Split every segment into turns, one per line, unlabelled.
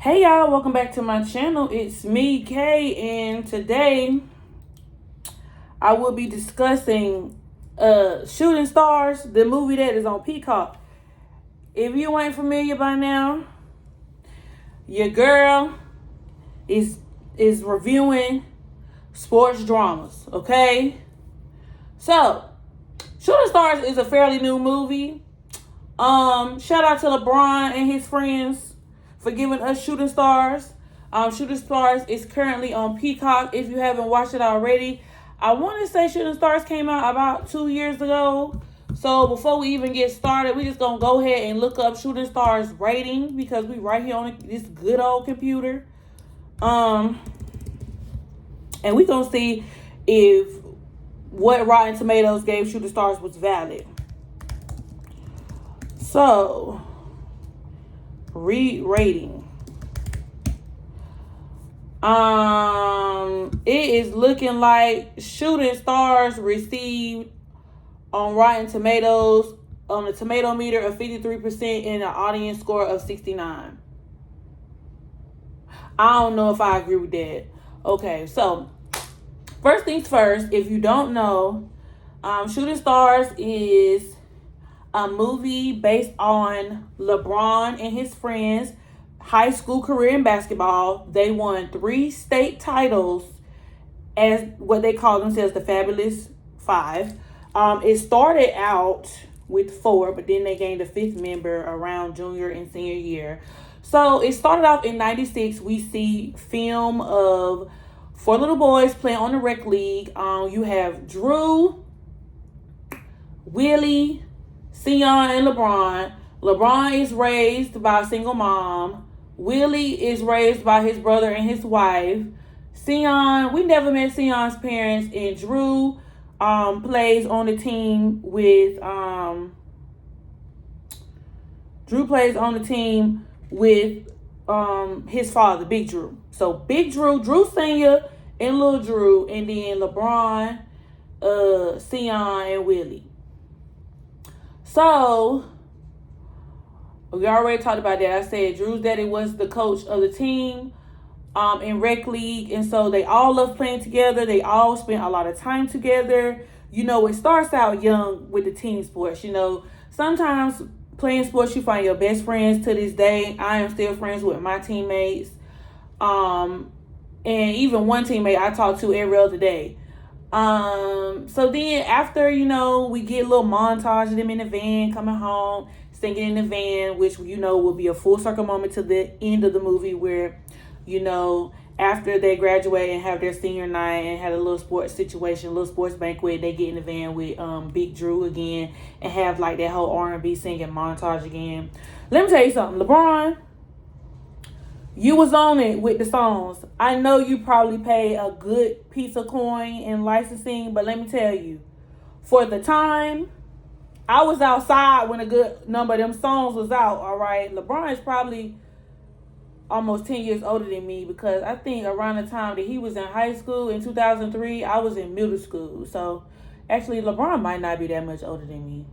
Hey y'all, welcome back to my channel. It's me, Kay, and today I will be discussing Shooting Stars, the movie that is on Peacock. If you ain't familiar by now, your girl is reviewing sports dramas, okay? So, Shooting Stars is a fairly new movie. Shout out to LeBron and his friends for giving us Shooting Stars. Shooting Stars is currently on Peacock. If you haven't watched it already, I want to say Shooting Stars came out about 2 years ago. So before we even get started, we just gonna go ahead and look up Shooting Stars rating because we right here on this good old computer. And we gonna see if what Rotten Tomatoes gave Shooting Stars was valid. So, rating. It is looking like Shooting Stars received on Rotten Tomatoes on a tomato meter of 53% and an audience score of 69. I don't know if I agree with that. Okay, so first things first, if you don't know, Shooting Stars is a movie based on LeBron and his friends' high school career in basketball. They won 3 state titles as what they call themselves, the Fabulous Five. It started out with 4, but then they gained a 5th member around junior and senior year. So it started off in 96. We see film of 4 little boys playing on the rec league. You have Drew, Willie, Sion, and LeBron. LeBron is raised by a single mom. Willie is raised by his brother and his wife. Sion, we never met Sion's parents, and Drew plays on the team with his father, Big Drew. So Big Drew, Drew Senior, and Little Drew, and then LeBron, Sion, and Willie. So we already talked about that. I said Drew's daddy was the coach of the team in rec league, and so they all love playing together. They all spend a lot of time together. You know, it starts out young with the team sports. You know, sometimes playing sports, you find your best friends to this day. I am still friends with my teammates. And even one teammate I talk to every other day. So then after, we get a little montage of them in the van coming home, singing in the van, which, will be a full circle moment to the end of the movie where, after they graduate and have their senior night and had a little sports situation, a little sports banquet, they get in the van with Big Drew again and have like that whole R&B singing montage again. Let me tell you something, LeBron, you was on it with the songs. I know you probably paid a good piece of coin in licensing, but let me tell you, for the time, I was outside when a good number of them songs was out, all right? LeBron is probably almost 10 years older than me because I think around the time that he was in high school in 2003, I was in middle school. So, actually, LeBron might not be that much older than me.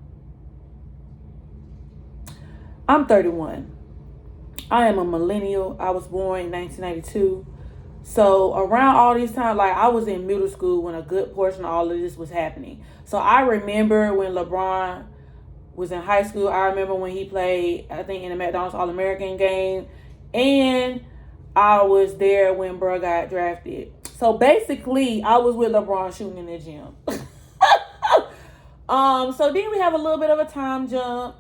I'm 31. I am a millennial. I was born in 1992. So around all these times, like I was in middle school when a good portion of all of this was happening. So I remember when LeBron was in high school. I remember when he played, I think, in the McDonald's All-American game. And I was there when bro got drafted. So basically, I was with LeBron shooting in the gym. So then we have a little bit of a time jump.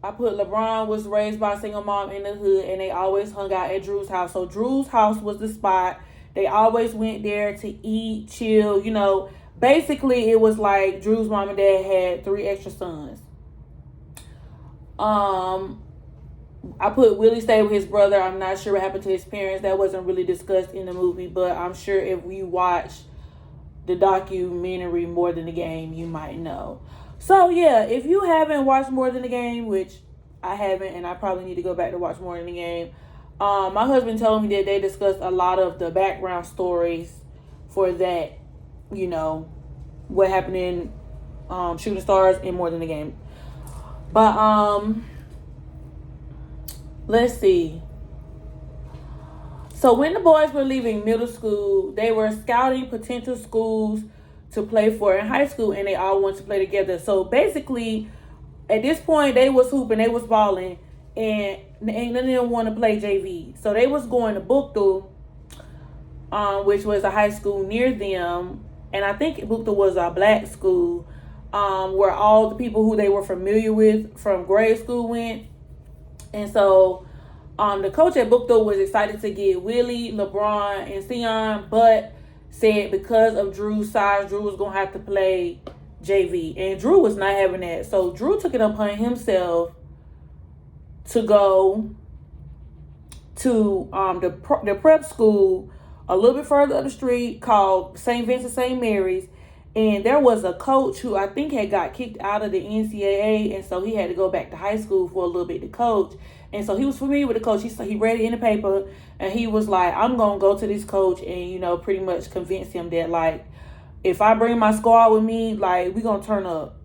I put LeBron was raised by a single mom in the hood, and they always hung out at Drew's house. So Drew's house was the spot. They always went there to eat, chill. Basically it was like Drew's mom and dad had 3 extra sons. I put Willie stayed with his brother. I'm not sure what happened to his parents. That wasn't really discussed in the movie, but I'm sure if you watch the documentary More Than the Game, you might know. So, yeah, if you haven't watched More Than the Game, which I haven't, and I probably need to go back to watch More Than the Game, my husband told me that they discussed a lot of the background stories for that, what happened in Shooting Stars and More Than the Game. But let's see. So when the boys were leaving middle school, they were scouting potential schools to play for in high school, and they all wanted to play together. So basically, at this point, they was hooping, they was balling, and none of them want to play JV. So they was going to Buktu, which was a high school near them, and I think Buktu was a black school, where all the people who they were familiar with from grade school went. And so the coach at Buktu was excited to get Willie, LeBron, and Sion, but said because of Drew's size, Drew was going to have to play JV. And Drew was not having that. So Drew took it upon himself to go to the prep school a little bit further up the street called St. Vincent St. Mary's. And there was a coach who I think had got kicked out of the NCAA, and so he had to go back to high school for a little bit to coach. And so he was familiar with the coach. He read it in the paper, and he was like, I'm going to go to this coach and, pretty much convince him that, like, if I bring my squad with me, like, we're going to turn up.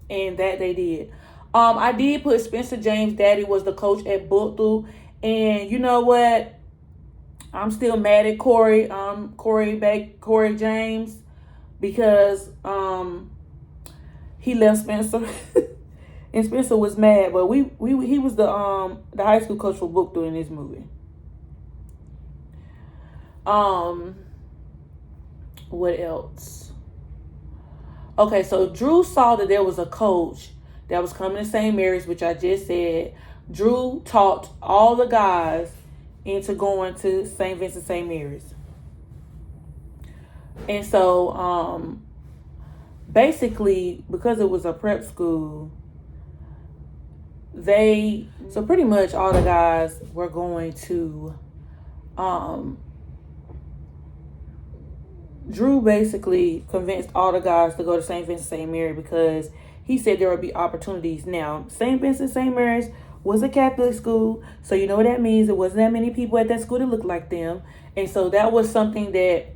And that they did. I did put Spencer James' daddy was the coach at Buktu. And you know what? I'm still mad at Corey James, because he left Spencer. And Spencer was mad, but he was the high school coach for Buktu in this movie. What else? Okay, so Drew saw that there was a coach that was coming to St. Mary's, which I just said. Drew talked all the guys into going to St. Vincent St. Mary's. And so basically, because it was a prep school, so pretty much all the guys were going to Drew basically convinced all the guys to go to St. Vincent St. Mary because he said there would be opportunities. Now, St. Vincent St. Mary's was a Catholic school, so you know what that means. There wasn't that many people at that school that looked like them. And so that was something that,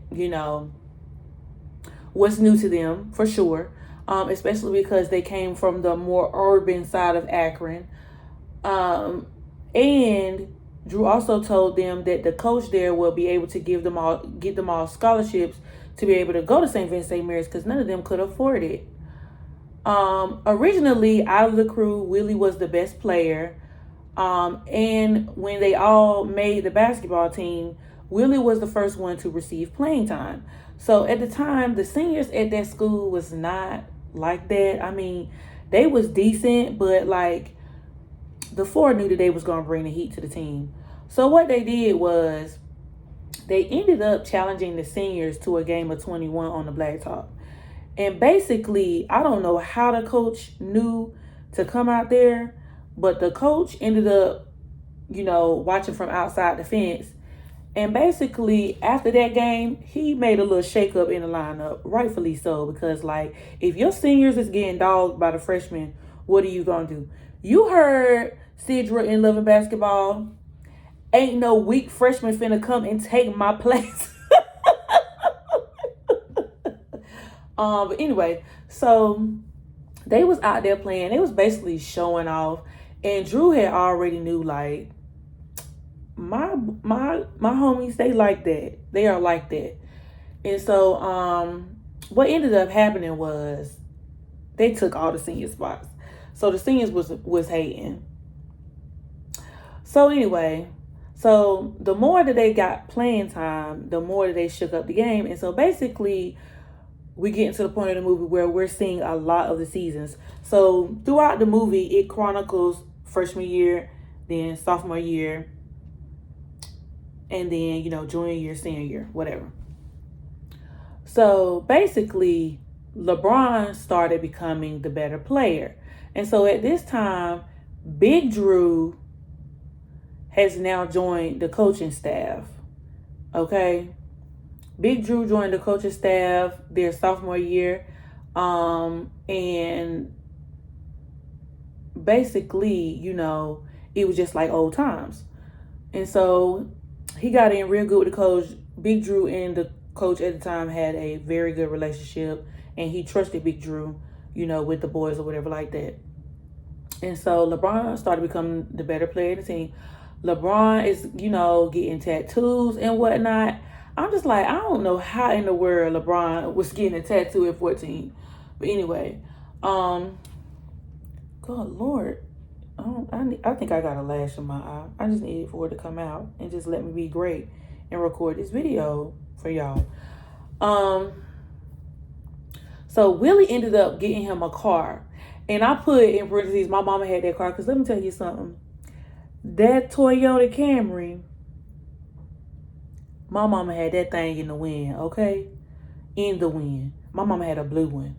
was new to them for sure, especially because they came from the more urban side of Akron. And Drew also told them that the coach there will be able to get them all scholarships to be able to go to St. Vincent St. Mary's, because none of them could afford it. Originally, out of the crew, Willie was the best player. And when they all made the basketball team, Willie was the first one to receive playing time. So at the time, the seniors at that school was not like that. I mean, they was decent, but like the four knew that they was going to bring the heat to the team. So what they did was they ended up challenging the seniors to a game of 21 on the blacktop. And basically, I don't know how the coach knew to come out there, but the coach ended up, watching from outside the fence. And basically, after that game, he made a little shakeup in the lineup, rightfully so, because, like, if your seniors is getting dogged by the freshmen, what are you going to do? You heard Sidra in Love and Basketball, ain't no weak freshman finna come and take my place. But anyway, so they was out there playing. They was basically showing off. And Drew had already knew, like, my homies, they like that. They are like that. And so what ended up happening was they took all the senior spots. So the seniors was hating. So anyway, so the more that they got playing time, the more that they shook up the game. And so basically, we get into the point of the movie where we're seeing a lot of the seasons. So throughout the movie, it chronicles freshman year, then sophomore year, and then, junior year, senior year, whatever. So basically, LeBron started becoming the better player. And so at this time, Big Drew has now joined the coaching staff. Okay? Big Drew joined the coaching staff their sophomore year. And basically, it was just like old times. And so he got in real good with the coach. Big Drew and the coach at the time had a very good relationship, and he trusted Big Drew, with the boys or whatever like that. And so LeBron started becoming the better player of the team. LeBron is, getting tattoos and whatnot. I'm just like, I don't know how in the world LeBron was getting a tattoo at 14. But anyway, God Lord, I think I got a lash in my eye. I just needed for it to come out and just let me be great and record this video for y'all. So Willie ended up getting him a car. And I put in parentheses, my mama had that car. Because let me tell you something. That Toyota Camry, my mama had that thing in the wind, okay? In the wind. My mama had a blue one.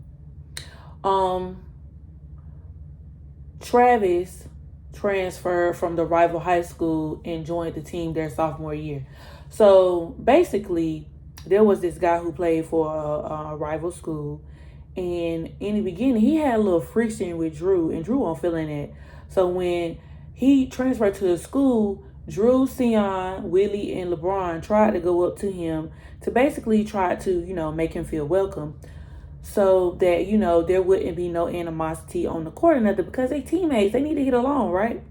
Travis transferred from the rival high school and joined the team their sophomore year. So basically, there was this guy who played for a rival school. And in the beginning, he had a little friction with Drew. And Drew wasn't feeling it. So when he transferred to the school, Drew, Sion, Willie, and LeBron tried to go up to him to basically try to, make him feel welcome. So that, there wouldn't be no animosity on the court or nothing, because they teammates. They need to get along, right?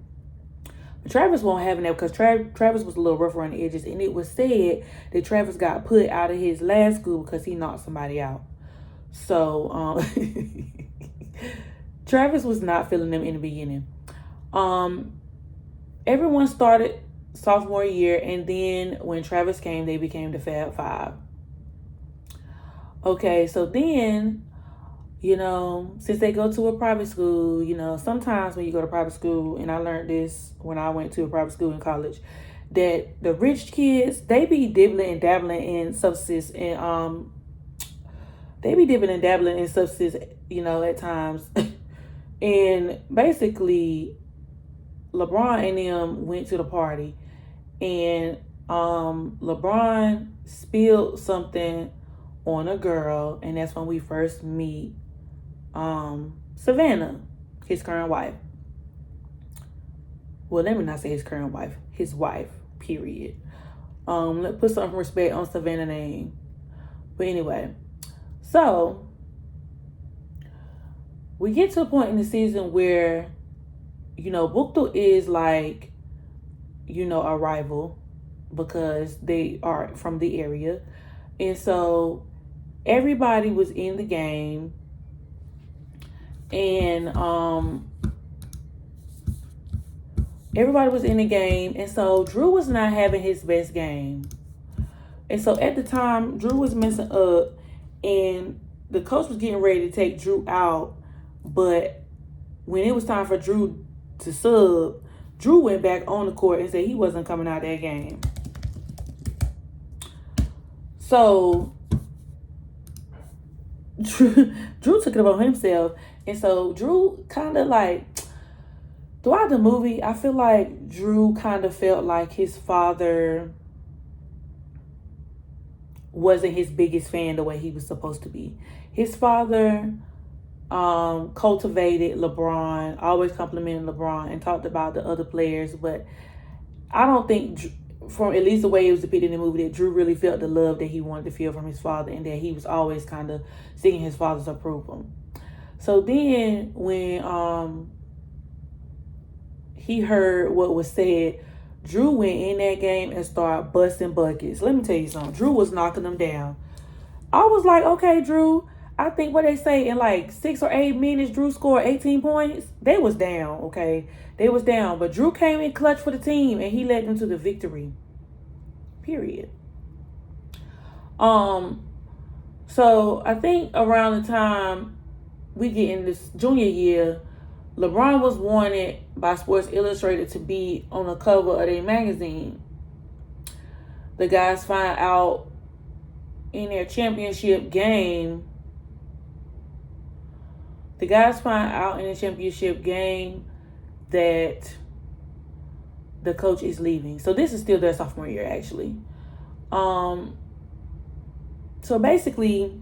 But Travis won't have that because Travis was a little rough around the edges. And it was said that Travis got put out of his last school because he knocked somebody out. So, Travis was not feeling them in the beginning. Everyone started sophomore year, and then when Travis came, they became the Fab Five. Okay, so then, since they go to a private school, sometimes when you go to private school, and I learned this when I went to a private school in college, that the rich kids, they be dibbling and dabbling in substances, and at times. And basically, LeBron and them went to the party, and LeBron spilled something on a girl, and that's when we first meet Savannah, his current wife. Well, let me not say his current wife, his wife, period. Let's put some respect on Savannah's name. But anyway, so we get to a point in the season where, Bukto is like, a rival because they are from the area. And so everybody was in the game. And And so Drew was not having his best game. And so at the time, Drew was messing up. And the coach was getting ready to take Drew out. But when it was time for Drew to sub, Drew went back on the court and said he wasn't coming out of that game. So Drew took it upon himself. And so Drew kind of like, throughout the movie, I feel like Drew kind of felt like his father wasn't his biggest fan the way he was supposed to be. His father cultivated LeBron, always complimented LeBron, and talked about the other players. But I don't think, from at least the way it was depicted in the movie, that Drew really felt the love that he wanted to feel from his father, and that he was always kind of seeking his father's approval. So then when he heard what was said, Drew went in that game and started busting buckets. Let me tell you something. Drew was knocking them down. I was like, okay, Drew, I think what they say in like 6 or 8 minutes, Drew scored 18 points. They was down, okay? They was down. But Drew came in clutch for the team, and he led them to the victory. Period. So I think around the time we get in this junior year, LeBron was wanted by Sports Illustrated to be on the cover of their magazine. The guys find out in their championship game. That the coach is leaving. So this is still their sophomore year, actually. So basically,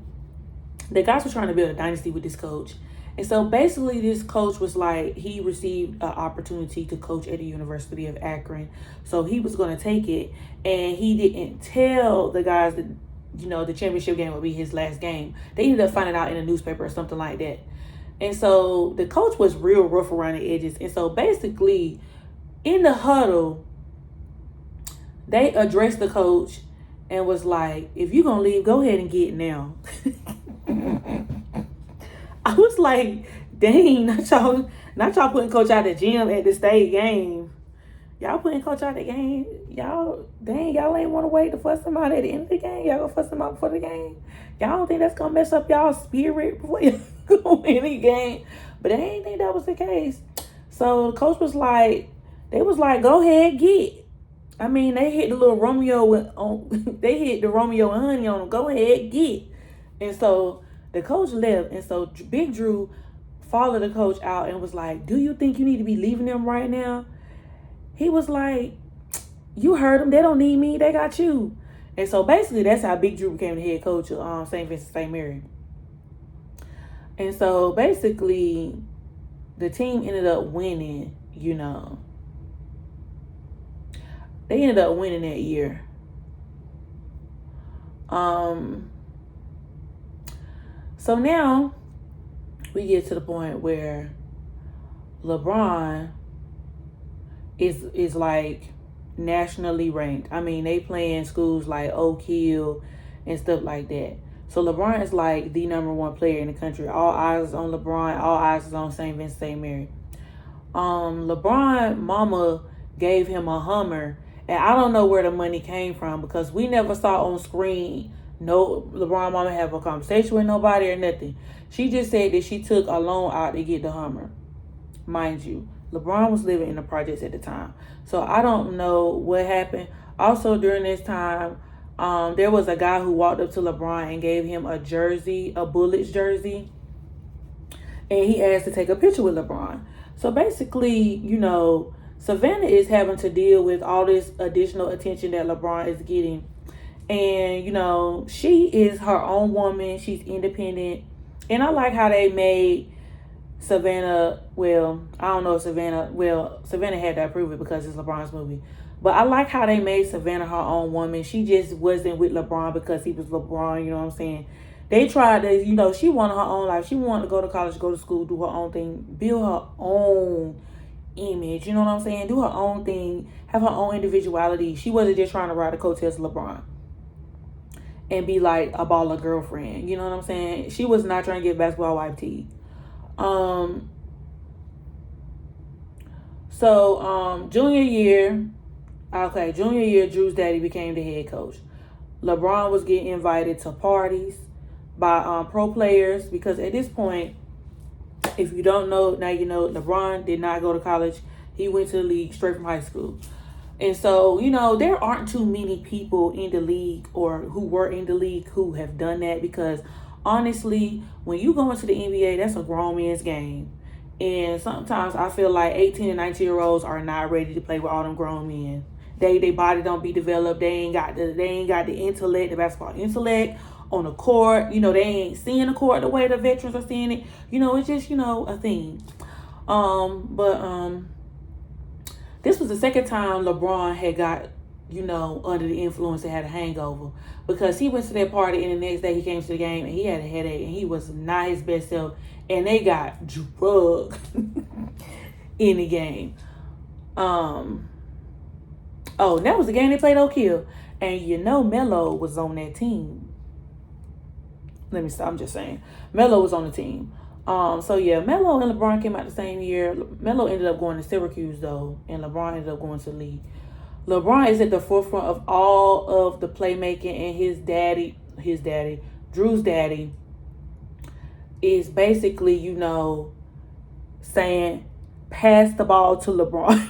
the guys were trying to build a dynasty with this coach. And so basically this coach was like, he received an opportunity to coach at the University of Akron. So he was going to take it. And he didn't tell the guys that, the championship game would be his last game. They ended up finding out in a newspaper or something like that. And so the coach was real rough around the edges. And so basically in the huddle, they addressed the coach and was like, if you're going to leave, go ahead and get it now. I was like, dang, not y'all putting coach out the gym at the state game. Y'all putting coach out the game. Y'all ain't want to wait to fuss him out at the end of the game. Y'all gonna fuss him out before the game. Y'all don't think that's gonna mess up y'all spirit before you go win the game. But they ain't think that was the case. So the coach was like, go ahead, get. I mean, they hit the little they hit the Romeo and Honey on them. Go ahead, get. And so the coach left. And so Big Drew followed the coach out and was like, do you think you need to be leaving them right now? He was like, you heard them. They don't need me. They got you. And so basically that's how Big Drew became the head coach of St. Vincent St. Mary. And so basically the team ended up winning, you know. They ended up winning that year. So now we get to the point where LeBron is like nationally ranked. I mean, they play in schools like Oak Hill and stuff like that. So LeBron is like the number one player in the country. All eyes is on LeBron. All eyes is on St. Vincent St. Mary. LeBron mama gave him a Hummer, and I don't know where the money came from because we never saw on screen no LeBron mama have a conversation with nobody or nothing. She just said that she took a loan out to get the Hummer. Mind you, LeBron was living in the projects at the time. So I don't know what happened. Also during this time, there was a guy who walked up to LeBron and gave him a jersey, a Bullets jersey. And he asked to take a picture with LeBron. So basically, you know, Savannah is having to deal with all this additional attention that LeBron is getting. And, you know, she is her own woman. She's independent. And I like how they made Savannah, well, I don't know if Savannah had to approve it because it's LeBron's movie. But I like how they made Savannah her own woman. She just wasn't with LeBron because he was LeBron, you know what I'm saying? They tried to, you know, she wanted her own life. She wanted to go to college, go to school, do her own thing, build her own image, you know what I'm saying? Do her own thing, have her own individuality. She wasn't just trying to ride the coattails of LeBron and be like a baller girlfriend, you know what I'm saying? She was not trying to get basketball wife tea. Junior year, Drew's daddy became the head coach. LeBron was getting invited to parties by pro players because at this point, if you don't know, now you know, LeBron did not go to college. He went to the league straight from high school. And so, you know, there aren't too many people in the league or who were in the league who have done that because honestly, when you go into the NBA, that's a grown man's game. And sometimes I feel like 18 and 19-year-olds are not ready to play with all them grown men. Their body don't be developed. They ain't got the intellect, the basketball intellect on the court. You know, they ain't seeing the court the way the veterans are seeing it. You know, it's just, you know, a thing. This was the second time LeBron had got, you know, under the influence and had a hangover because he went to that party and the next day he came to the game and he had a headache and he was not his best self and they got drugged in the game. That was the game they played Oak Hill. And you know Melo was on that team. Let me stop, I'm just saying. Melo was on the team. Melo and LeBron came out the same year. Melo ended up going to Syracuse though, and LeBron ended up going to the league. LeBron is at the forefront of all of the playmaking, and his daddy, Drew's daddy, is basically, you know, saying, pass the ball to LeBron.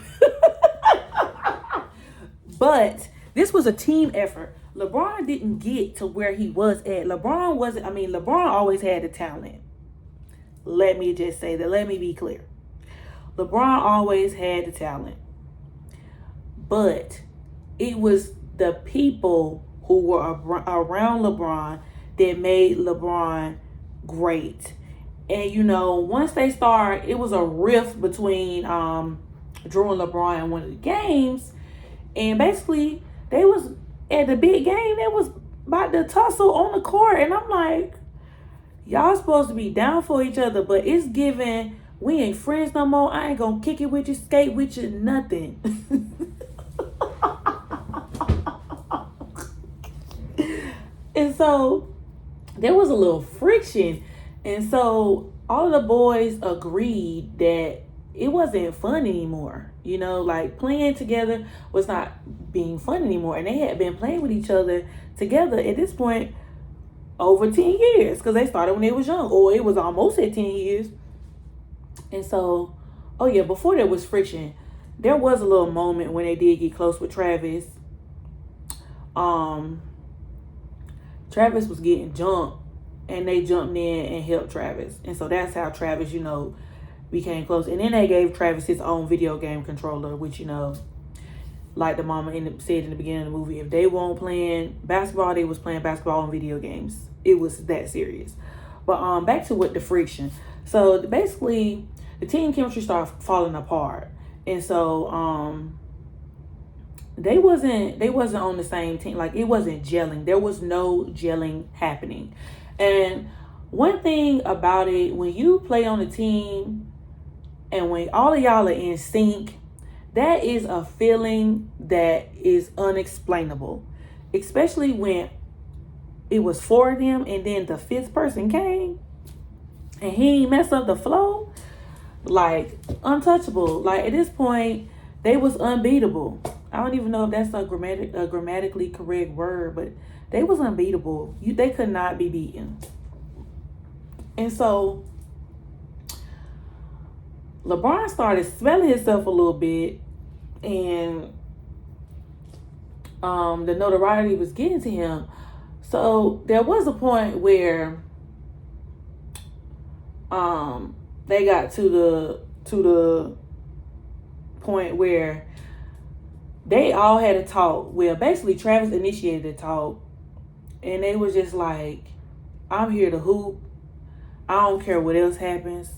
But this was a team effort. LeBron didn't get to where he was at. LeBron always had the talent. Let me just say that. Let me be clear. LeBron always had the talent. But it was the people who were around LeBron that made LeBron great. And, you know, once they started, it was a rift between Drew and LeBron in one of the games. And basically, they was at the big game. They was about to tussle on the court. And I'm like, y'all supposed to be down for each other. But it's given, we ain't friends no more. I ain't going to kick it with you, skate with you, nothing. so there was a little friction. And so all of the boys agreed that it wasn't fun anymore. You know, like playing together was not being fun anymore. And they had been playing with each other together at this point over 10 years, because they started when they was young, or it was almost at 10 years. And so, oh yeah, before there was friction, there was a little moment when they did get close with Travis. Travis was getting jumped, and they jumped in and helped Travis. And so that's how Travis, became close. And then they gave Travis his own video game controller, which, like the mama said in the beginning of the movie, if they weren't playing basketball, they was playing basketball and video games. It was that serious. But back to what the friction. So basically, the team chemistry started falling apart. And so they wasn't on the same team. Like, it wasn't gelling. There was no gelling happening. And one thing about it, when you play on a team and when all of y'all are in sync, that is a feeling that is unexplainable. Especially when it was 4 of them and then the 5th person came and he messed up the flow. Like, untouchable. Like, at this point, they was unbeatable. I don't even know if that's a grammatically correct word, but they was unbeatable. They could not be beaten. And so LeBron started smelling himself a little bit, and the notoriety was getting to him. So there was a point where they got to the point where they all had a talk. Well, basically Travis initiated the talk, and they was just like, I'm here to hoop. I don't care what else happens.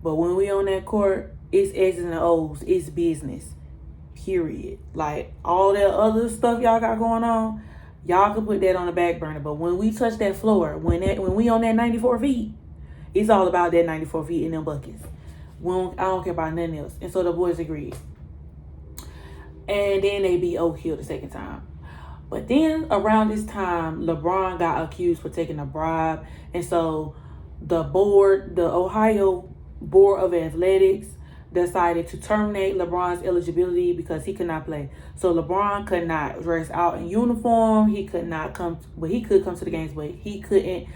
But when we on that court, it's X's and O's. It's business. Period. Like, all that other stuff y'all got going on, y'all can put that on the back burner. But when we touch that floor, when we on that 94 feet, it's all about that 94 feet in them buckets. I don't care about nothing else. And so the boys agreed. And then they beat Oak Hill the second time. But then around this time, LeBron got accused for taking a bribe. And so the Ohio Board of Athletics decided to terminate LeBron's eligibility because he could not play. So LeBron could not dress out in uniform. He could not he could come to the games, but he couldn't,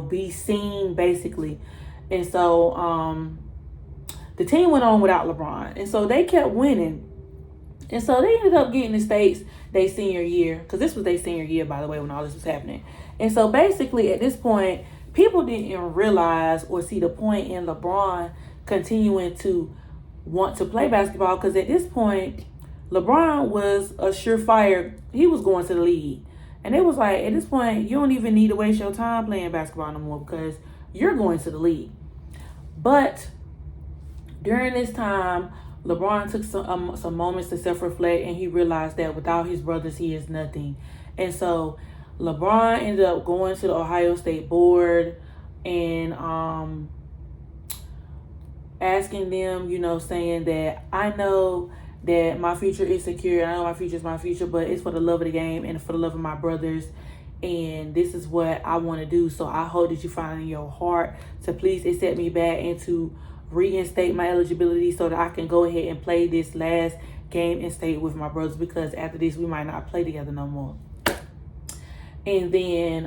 be seen basically. And so the team went on without LeBron. And so they kept winning. And so they ended up getting the States their senior year, because this was their senior year, by the way, when all this was happening. And so basically at this point, people didn't realize or see the point in LeBron continuing to want to play basketball, because at this point, LeBron was a surefire. He was going to the league. And it was like, at this point, you don't even need to waste your time playing basketball no more, because you're going to the league. But during this time, LeBron took some moments to self-reflect, and he realized that without his brothers, he is nothing. And so LeBron ended up going to the Ohio State board and asking them, saying that I know that my future is secure. I know my future is my future, but it's for the love of the game and for the love of my brothers. And this is what I want to do. So I hope that you find in your heart to please accept me back and to reinstate my eligibility so that I can go ahead and play this last game in state with my brothers, because after this we might not play together no more. And then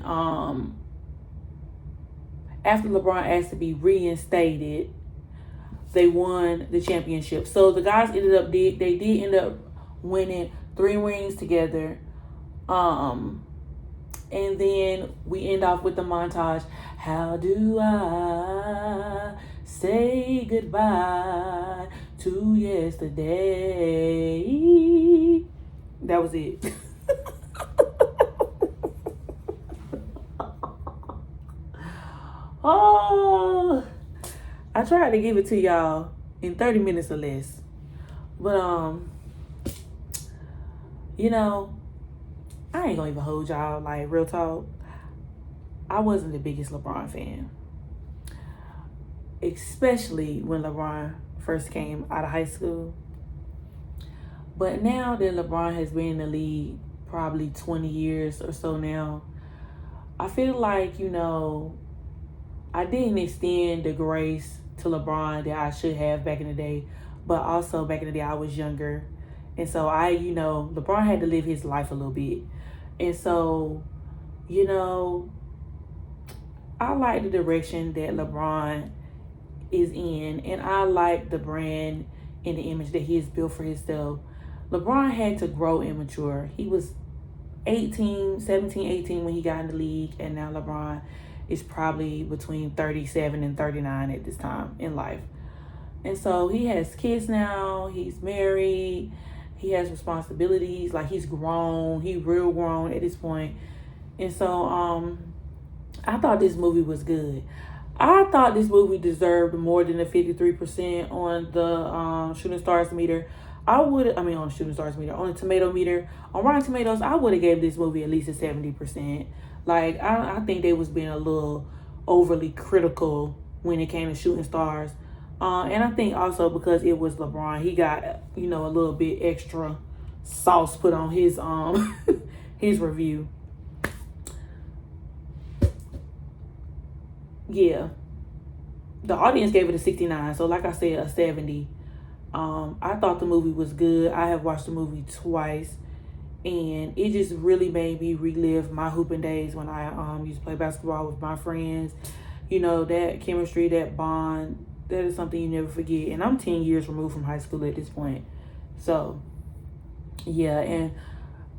after LeBron asked to be reinstated, they won the championship. So the guys did end up winning 3 rings together. And then we end off with the montage. How do I say goodbye to yesterday? That was it. Oh, I tried to give it to y'all in 30 minutes or less. But I ain't gonna even hold y'all, like, real talk. I wasn't the biggest LeBron fan, especially when LeBron first came out of high school. But now that LeBron has been in the league probably 20 years or so now, I feel like, I didn't extend the grace to LeBron that I should have back in the day. But also back in the day, I was younger. And so LeBron had to live his life a little bit. And so, you know, I like the direction that LeBron is in. And I like the brand and the image that he has built for himself. LeBron had to grow and mature. He was 17, 18 when he got in the league. And now LeBron is probably between 37 and 39 at this time in life. And so he has kids now. He's married. He has responsibilities. Like, he's grown. He's real grown at this point. And so I thought this movie was good. I thought this movie deserved more than a 53% on the Shooting Stars meter. On the Shooting Stars meter, on the tomato meter. On Rotten Tomatoes, I would have gave this movie at least a 70%. Like, I think they was being a little overly critical when it came to Shooting Stars. And I think also because it was LeBron, he got, a little bit extra sauce put on his his review. Yeah. The audience gave it a 69. So like I said, a 70. I thought the movie was good. I have watched the movie twice. And it just really made me relive my hooping days when I used to play basketball with my friends. That chemistry, that bond, that is something you never forget. And I'm 10 years removed from high school at this point. So, yeah. And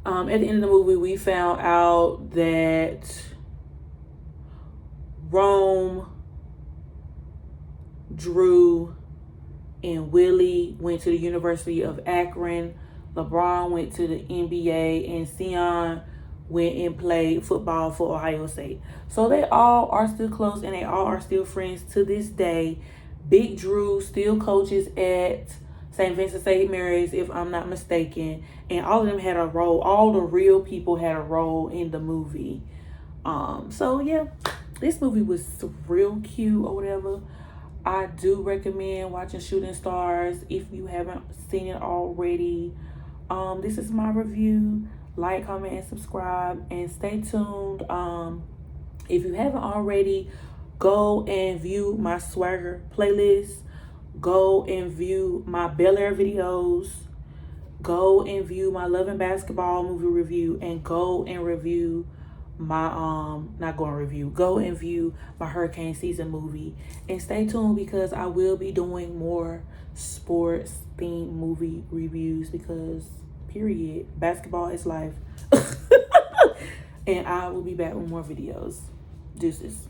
at the end of the movie, we found out that Rome, Drew, and Willie went to the University of Akron. LeBron went to the NBA, and Sion went and played football for Ohio State. So they all are still close, and they all are still friends to this day. Big Drew still coaches at St. Vincent St. Mary's, if I'm not mistaken. And all of them had a role. All the real people had a role in the movie. So yeah, this movie was real cute or whatever. I do recommend watching Shooting Stars if you haven't seen it already. This is my review. Like, comment, and subscribe, and stay tuned. If you haven't already, go and view my Swagger playlist. Go and view my Bel Air videos. Go and view my Love and Basketball movie review, and go and review my go and view my hurricane season movie. And stay tuned, because I will be doing more sports themed movie reviews, because period, basketball is life. And I will be back with more videos. Deuces.